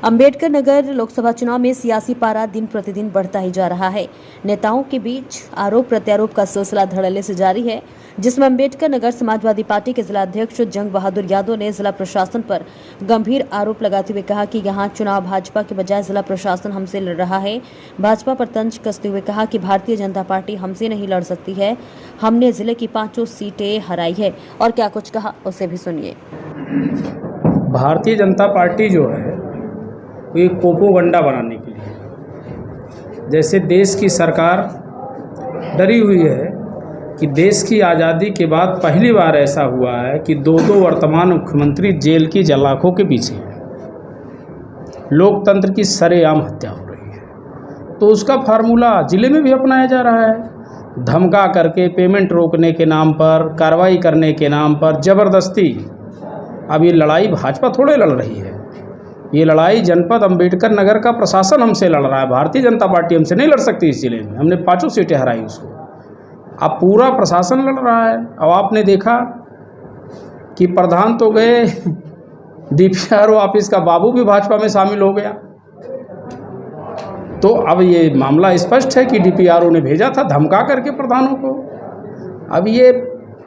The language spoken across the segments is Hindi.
अंबेडकर नगर लोकसभा चुनाव में सियासी पारा दिन प्रतिदिन बढ़ता ही जा रहा है। नेताओं के बीच आरोप प्रत्यारोप का सिलसिला धड़ल्ले से जारी है, जिसमें अंबेडकर नगर समाजवादी पार्टी के जिला अध्यक्ष जंग बहादुर यादव ने जिला प्रशासन पर गंभीर आरोप लगाते हुए कहा कि यहां चुनाव भाजपा के बजाय जिला प्रशासन हमसे लड़ रहा है। भाजपा पर तंज कसते हुए कहा कि भारतीय जनता पार्टी हमसे नहीं लड़ सकती है, हमने जिले की 5 सीटें हराई है। और क्या कुछ कहा उसे भी सुनिए। भारतीय जनता पार्टी जो है वो एक प्रोपेगेंडा बनाने के लिए, जैसे देश की सरकार डरी हुई है कि देश की आज़ादी के बाद पहली बार ऐसा हुआ है कि दो वर्तमान मुख्यमंत्री जेल की जलाखों के पीछे हैं। लोकतंत्र की सरेआम हत्या हो रही है, तो उसका फार्मूला जिले में भी अपनाया जा रहा है। धमका करके, पेमेंट रोकने के नाम पर, कार्रवाई करने के नाम पर ज़बरदस्ती। अब ये लड़ाई भाजपा थोड़े लड़ रही है, ये लड़ाई जनपद अंबेडकर नगर का प्रशासन हमसे लड़ रहा है। भारतीय जनता पार्टी हमसे नहीं लड़ सकती इस जिले में, हमने 5 सीटें हराई उसको। अब पूरा प्रशासन लड़ रहा है। अब आपने देखा कि प्रधान तो गए, डीपीआरओ ऑफिस का बाबू भी भाजपा में शामिल हो गया। तो अब ये मामला स्पष्ट है कि डीपीआरओ ने भेजा था धमका करके प्रधानों को। अब ये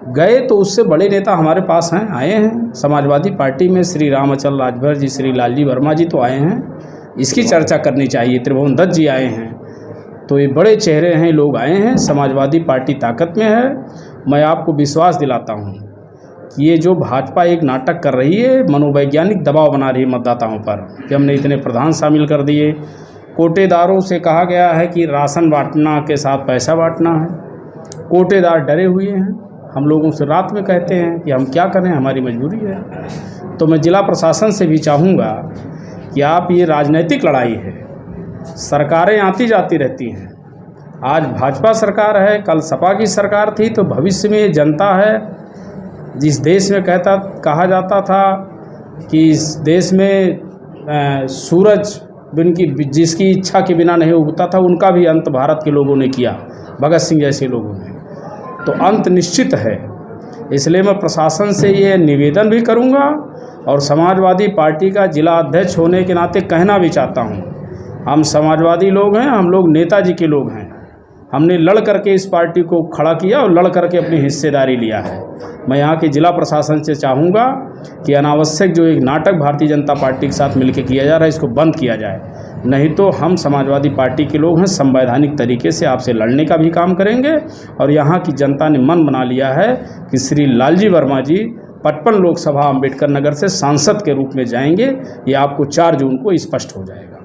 गए तो उससे बड़े नेता हमारे पास हैं, आए हैं। समाजवादी पार्टी में श्री रामअचल राजभर जी, श्री लालजी वर्मा जी तो आए हैं, इसकी चर्चा करनी चाहिए। त्रिभुवन दत्त जी आए हैं, तो ये बड़े चेहरे हैं, लोग आए हैं। समाजवादी पार्टी ताकत में है। मैं आपको विश्वास दिलाता हूँ कि ये जो भाजपा एक नाटक कर रही है, मनोवैज्ञानिक दबाव बना रही है मतदाताओं पर कि हमने इतने प्रधान शामिल कर दिए। कोटेदारों से कहा गया है कि राशन बांटना के साथ पैसा बांटना है। कोटेदार डरे हुए हैं, हम लोगों से रात में कहते हैं कि हम क्या करें, हमारी मजबूरी है। तो मैं जिला प्रशासन से भी चाहूँगा कि आप, ये राजनीतिक लड़ाई है, सरकारें आती जाती रहती हैं। आज भाजपा सरकार है, कल सपा की सरकार थी, तो भविष्य में जनता है। जिस देश में कहा जाता था कि इस देश में सूरज जिसकी इच्छा के बिना नहीं उगता था, उनका भी अंत भारत के लोगों ने किया, भगत सिंह जैसे लोगों ने। तो अंत निश्चित है। इसलिए मैं प्रशासन से ये निवेदन भी करूंगा और समाजवादी पार्टी का जिला अध्यक्ष होने के नाते कहना भी चाहता हूं, हम समाजवादी लोग हैं, हम लोग नेताजी के लोग हैं। हमने लड़ करके इस पार्टी को खड़ा किया और लड़ करके अपनी हिस्सेदारी लिया है। मैं यहाँ के जिला प्रशासन से चाहूँगा कि अनावश्यक जो एक नाटक भारतीय जनता पार्टी के साथ मिलकर किया जा रहा है, इसको बंद किया जाए। नहीं तो हम समाजवादी पार्टी के लोग हैं, संवैधानिक तरीके से आपसे लड़ने का भी काम करेंगे। और यहाँ की जनता ने मन बना लिया है कि श्री लालजी वर्मा जी 55 लोकसभा अंबेडकर नगर से सांसद के रूप में जाएंगे। ये आपको 4 जून को स्पष्ट हो जाएगा।